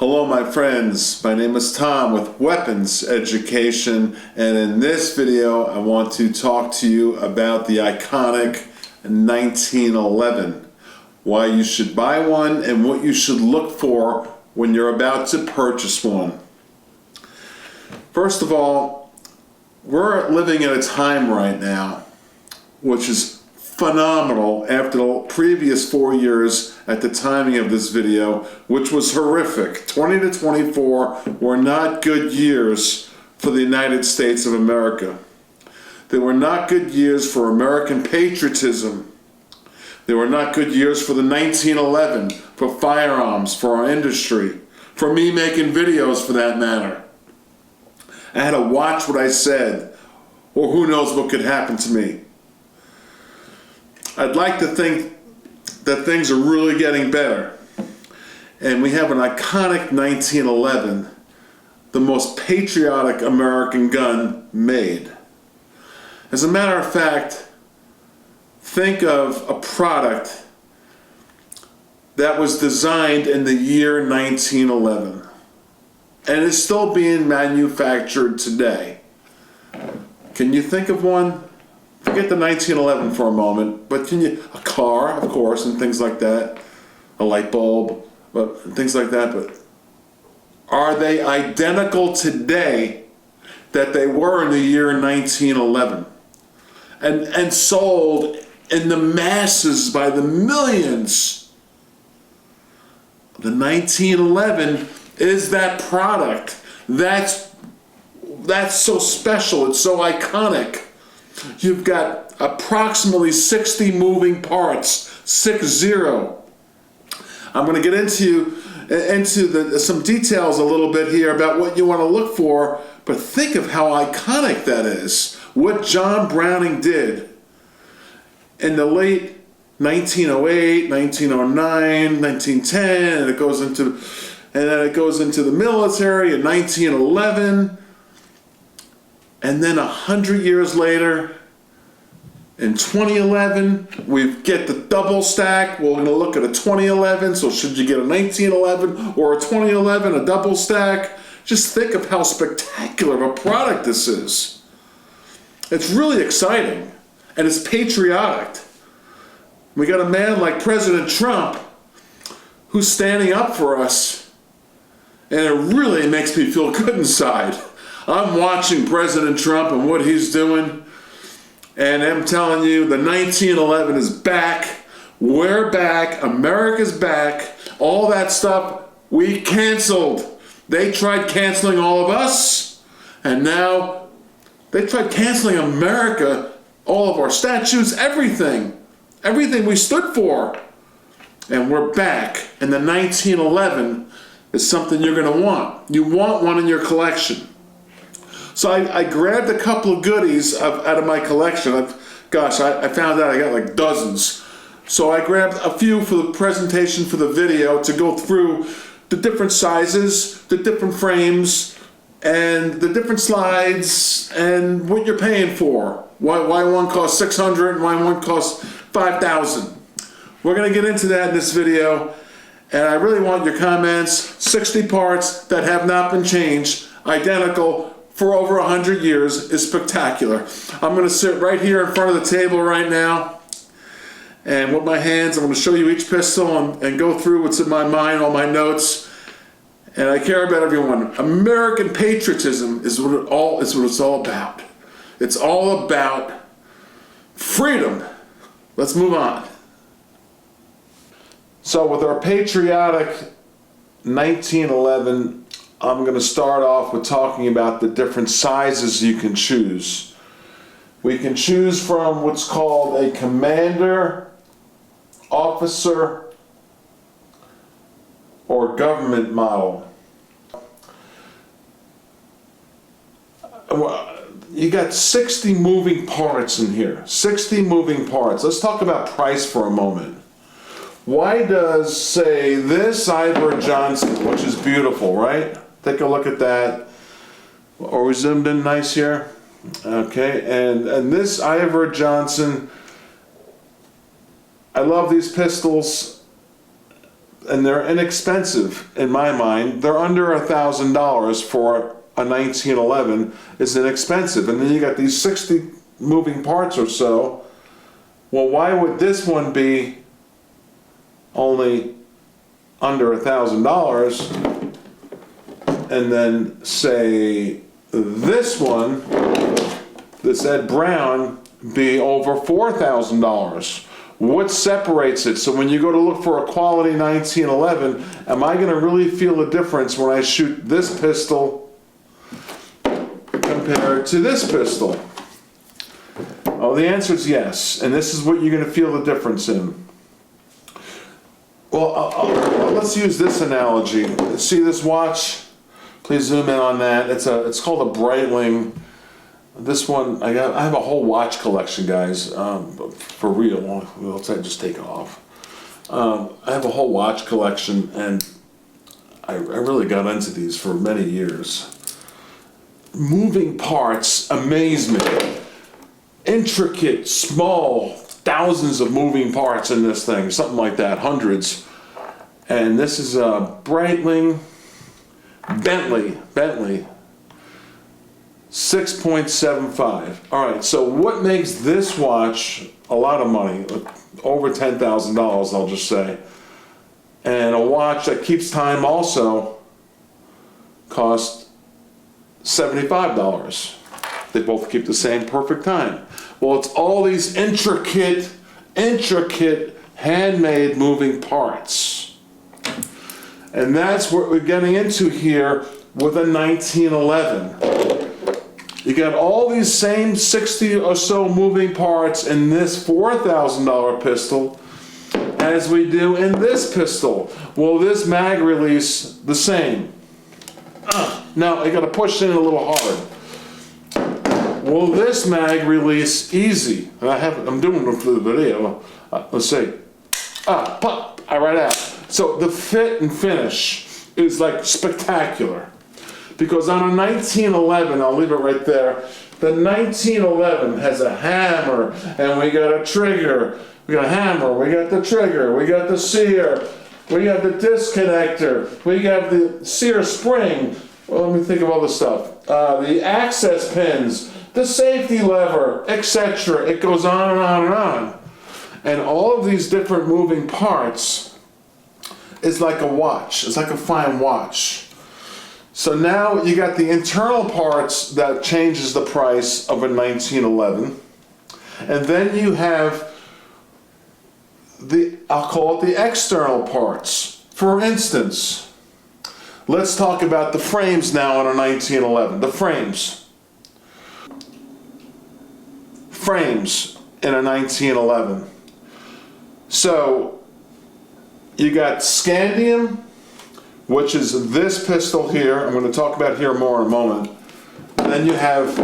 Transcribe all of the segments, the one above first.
Hello my friends, my name is Tom with Weapons Education, and in this video I want to talk to you about the iconic 1911, why you should buy one and what you should look for when you're about to purchase one. First of all, we're living at a time right now which is phenomenal after the previous 4 years at the timing of this video, which was horrific. 20 to 24 were not good years for the United States of America. They were not good years for American patriotism. They were not good years for the 1911, for firearms, for our industry, for me making videos for that matter. I had to watch what I said, or who knows what could happen to me. I'd like to think that things are really getting better. And we have an iconic 1911, the most patriotic American gun made. As a matter of fact, think of a product that was designed in the year 1911 and is still being manufactured today. Can you think of one? Forget the 1911 for a moment, but can you, a car, of course, and things like that, a light bulb, but things like that, but are they identical today that they were in the year 1911? And sold in the masses by the millions. The 1911 is that product. That's so special, it's so iconic. You've got approximately 60 moving parts, 60. I'm going to get into some details a little bit here about what you want to look for, but think of how iconic that is. What John Browning did in the late 1908, 1909, 1910, and then it goes into the military in 1911. And then 100 years later, in 2011, we get the double stack. We're going to look at a 2011. So should you get a 1911 or a 2011, a double stack? Just think of how spectacular of a product this is. It's really exciting, and it's patriotic. We got a man like President Trump who's standing up for us, and it really makes me feel good inside. I'm watching President Trump and what he's doing, and I'm telling you, the 1911 is back. We're back. America's back. All that stuff we canceled. They tried canceling all of us, and now they tried canceling America, all of our statues, everything. Everything we stood for. And we're back. And the 1911 is something you're going to want. You want one in your collection. So I grabbed a couple of goodies out of my collection. I found out I got like dozens. So I grabbed a few for the presentation for the video to go through the different sizes, the different frames, and the different slides, and what you're paying for. Why one costs $600 and why one costs $5,000. We're going to get into that in this video, and I really want your comments. 60 parts that have not been changed, identical, for over 100 years is spectacular. I'm going to sit right here in front of the table right now, and with my hands I'm going to show you each pistol and go through what's in my mind, all my notes, and I care about everyone. American patriotism is what it's all about. It's all about freedom. Let's move on. So with our patriotic 1911, I'm going to start off with talking about the different sizes you can choose. We can choose from what's called a commander, officer, or government model. You got 60 moving parts in here. 60 moving parts. Let's talk about price for a moment. Why does, say, this Ivor Johnson, which is beautiful, right? Take a look at that. Are we zoomed in nice here? Okay, and this Ivor Johnson, I love these pistols. and they're inexpensive in my mind. They're under $1,000 for a 1911 is inexpensive. And then you got these 60 moving parts or so. Well, why would this one be only under $1,000 and then say this one, this Ed Brown, be over $4,000? What separates it? So when you go to look for a quality 1911, am I going to really feel a difference when I shoot this pistol compared to this pistol? Oh, the answer is yes, and this is what you're going to feel the difference in. Well, let's use this analogy. See this watch? Please zoom in on that. It's called a Breitling. This one, I have a whole watch collection, guys. For real. Let's just take it off. I have a whole watch collection, and I really got into these for many years. Moving parts amaze me. Intricate, small, thousands of moving parts in this thing, something like that, hundreds. And this is a Breitling, Bentley, 6.75. All right, so what makes this watch a lot of money, over $10,000, I'll just say, and a watch that keeps time also costs $75. They both keep the same perfect time. Well, it's all these intricate, handmade moving parts. And that's what we're getting into here with a 1911. You got all these same 60 or so moving parts in this $4,000 pistol as we do in this pistol. Well, this mag release, the same. Now, I got to push in a little hard. Well, this mag release, easy. I'm doing it for the video. Let's see. Pop, right out. So the fit and finish is like spectacular. Because on a 1911, I'll leave it right there, the 1911 has a hammer, and we got a trigger. We got a hammer, we got the trigger, we got the sear, we got the disconnector, we got the sear spring. Well, let me think of all this stuff. The access pins, the safety lever, etc. It goes on and on and on. And all of these different moving parts is like a watch. It's like a fine watch. So now you got the internal parts that changes the price of a 1911. And then you have I'll call it the external parts. For instance, let's talk about the frames now on a 1911. The frames. Frames in a 1911. So you got scandium, which is this pistol here. I'm going to talk about here more in a moment. And then you have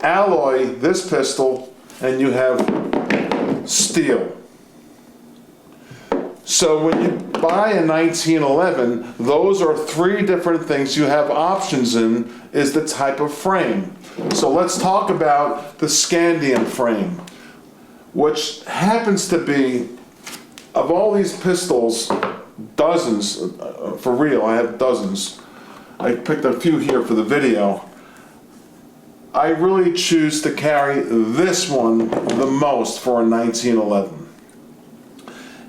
alloy, this pistol, and you have steel. So when you buy a 1911, those are three different things you have options in, is the type of frame. So let's talk about the scandium frame, which happens to be, of all these pistols, dozens, for real, I have dozens. I picked a few here for the video. I really choose to carry this one the most for a 1911.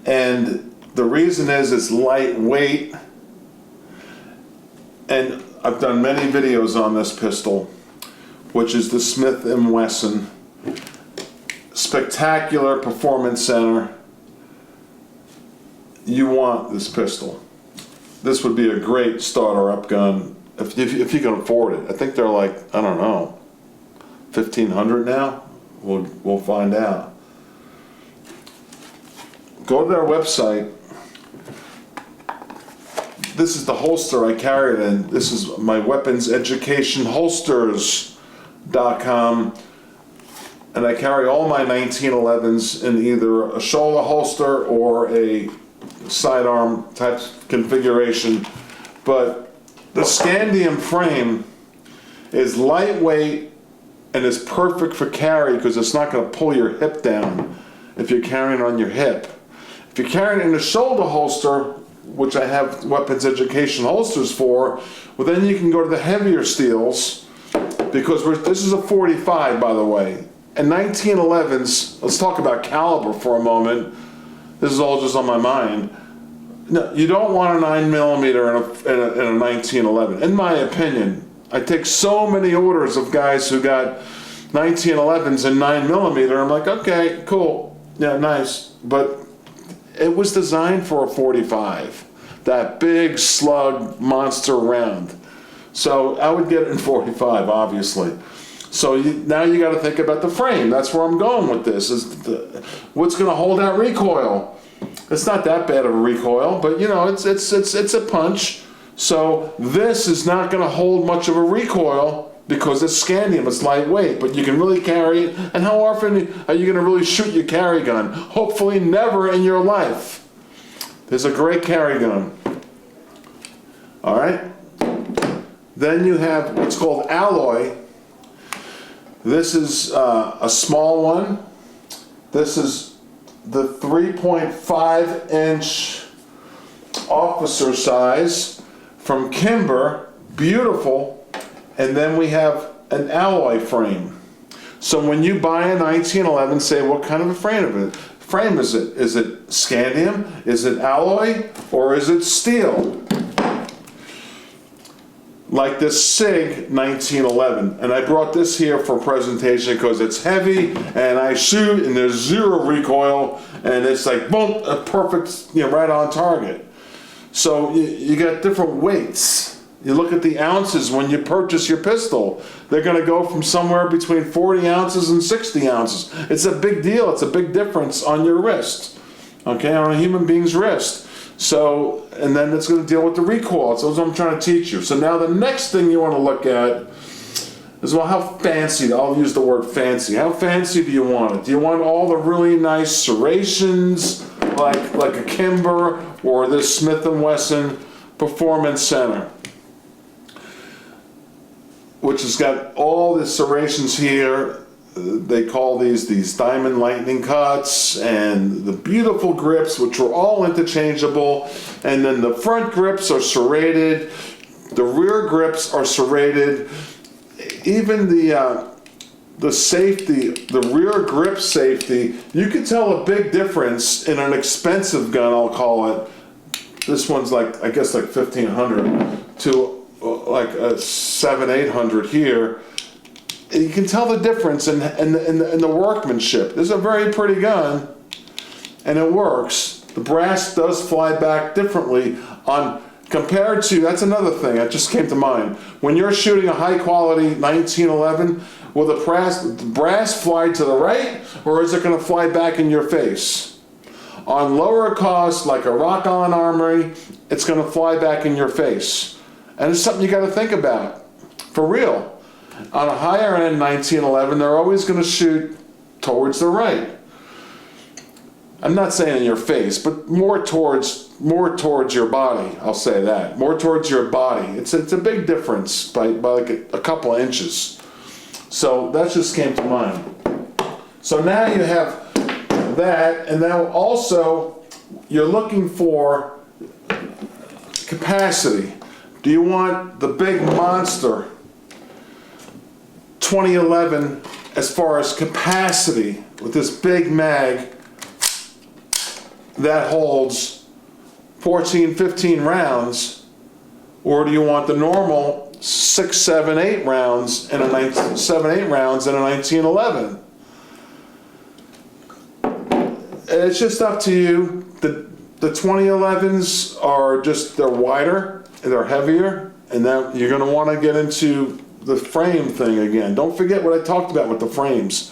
And the reason is it's lightweight, and I've done many videos on this pistol, which is the Smith & Wesson Spectacular Performance Center. You want this pistol. This would be a great starter-up gun if you can afford it. I think they're like, I don't know, $1,500 now? We'll find out. Go to their website. This is the holster I carry it in. This is my weapons education holsters.com. And I carry all my 1911s in either a shoulder holster or a sidearm type configuration. But the scandium frame is lightweight and is perfect for carry because it's not going to pull your hip down if you're carrying on your hip. If you carry it in a shoulder holster, which I have weapons education holsters for, well then you can go to the heavier steels, because this is a 45, by the way. And 1911s, let's talk about caliber for a moment. This is all just on my mind. No, you don't want a 9mm in a 1911, in my opinion. I take so many orders of guys who got 1911s and 9mm. I'm like, okay, cool, yeah, nice. But it was designed for a 45, that big slug monster round. So I would get it in 45, obviously. So now you got to think about the frame. That's where I'm going with this. What's going to hold that recoil? It's not that bad of a recoil, but you know, it's a punch. So this is not going to hold much of a recoil because it's scandium. It's lightweight, but you can really carry it. And how often are you going to really shoot your carry gun? Hopefully never in your life. There's a great carry gun. All right. Then you have what's called alloy. This is a small one. This is the 3.5 inch officer size from Kimber, beautiful. And then we have an alloy frame. So when you buy a 1911, say what kind of a frame is it? Is it scandium? Is it alloy? Or is it steel? Like this SIG 1911, and I brought this here for presentation because it's heavy and I shoot and there's zero recoil and it's like boom, a perfect, you know, right on target. So you got different weights. You look at the ounces when you purchase your pistol. They're going to go from somewhere between 40 ounces and 60 ounces. It's a big deal. It's a big difference on your wrist, okay, on a human being's wrist. So, and then it's going to deal with the recoil. So that's what I'm trying to teach you. So now the next thing you want to look at is, well, how fancy, I'll use the word fancy. How fancy do you want it? Do you want all the really nice serrations like a Kimber or this Smith & Wesson Performance Center, which has got all the serrations here? They call these diamond lightning cuts, and the beautiful grips, which are all interchangeable. And then the front grips are serrated, the rear grips are serrated. Even the safety, the rear grip safety, you can tell a big difference in an expensive gun, I'll call it. This one's like, I guess like $1,500 to like a $700-800 here. You can tell the difference in the workmanship. This is a very pretty gun, and it works. The brass does fly back differently compared to, that's another thing that just came to mind. When you're shooting a high quality 1911, will the brass fly to the right, or is it going to fly back in your face? On lower cost, like a Recoil Armory, it's going to fly back in your face. And it's something you got to think about, for real. On a higher end 1911, they're always going to shoot towards the right. I'm not saying in your face, but more towards your body. I'll say that, more towards your body. It's a big difference by like a couple of inches. So that just came to mind. So now you have that, and now also you're looking for capacity. Do you want the big monster 2011 as far as capacity with this big mag that holds 14, 15 rounds, or do you want the normal 6, 7, 8 rounds in a 1911? It's just up to you. The 2011s are just, they're wider, they're heavier, and then you're going to want to get into the frame thing again. Don't forget what I talked about with the frames,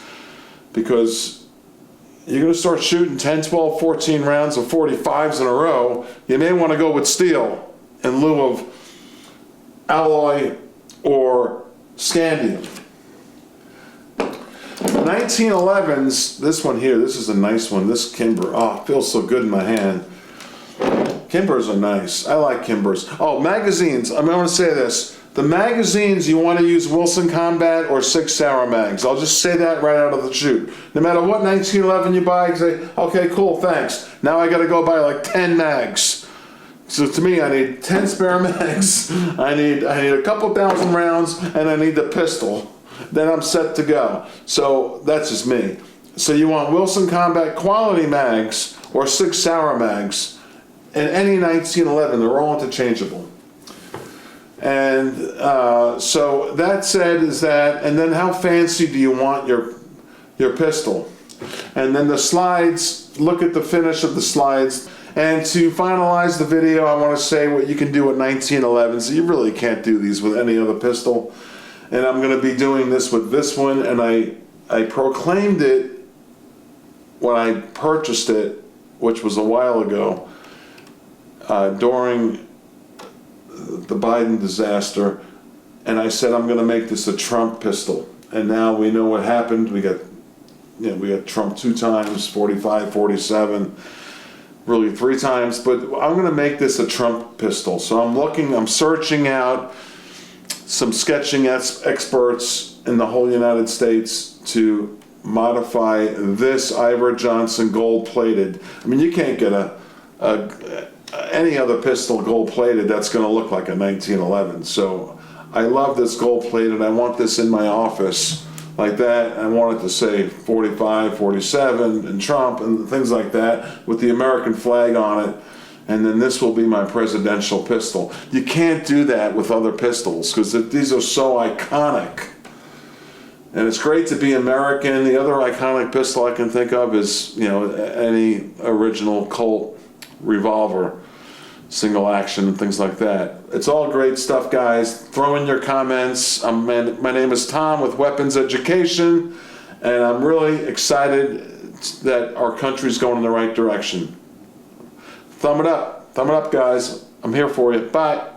because you're going to start shooting 10, 12, 14 rounds of 45s in a row. You may want to go with steel in lieu of alloy or scandium. 1911s, this one here, this is a nice one. This Kimber, oh, it feels so good in my hand. Kimbers are nice. I like Kimbers. Oh, magazines. I'm going to say this. The magazines, you want to use Wilson Combat or Sig Sauer mags. I'll just say that right out of the chute. No matter what 1911 you buy, you say, okay, cool, thanks. Now I got to go buy like 10 mags. So to me, I need 10 spare mags. I need a couple thousand rounds, and I need the pistol. Then I'm set to go. So that's just me. So you want Wilson Combat quality mags or Sig Sauer mags, and any 1911. They're all interchangeable. And so that said is that, and then how fancy do you want your pistol? And then the slides, look at the finish of the slides. And to finalize the video, I want to say what you can do with 1911. So you really can't do these with any other pistol. And I'm going to be doing this with this one, and I proclaimed it when I purchased it, which was a while ago, during the Biden disaster, and I said I'm going to make this a Trump pistol. And now we know what happened. We got Trump 2 times, 45, 47, really 3 times. But I'm going to make this a Trump pistol. So I'm searching out some sketching experts in the whole United States to modify this Ivor Johnson gold-plated. I mean, you can't get any other pistol gold-plated that's going to look like a 1911. So I love this gold-plated. I want this in my office like that. I want it to say 45, 47, and Trump, and things like that, with the American flag on it. And then this will be my presidential pistol. You can't do that with other pistols because these are so iconic. And it's great to be American. The other iconic pistol I can think of is, any original Colt revolver, single action, and things like that. It's all great stuff, guys. Throw in your comments. My name is Tom with Weapons Education, and I'm really excited that our country's going in the right direction. Thumb it up, guys. I'm here for you. Bye.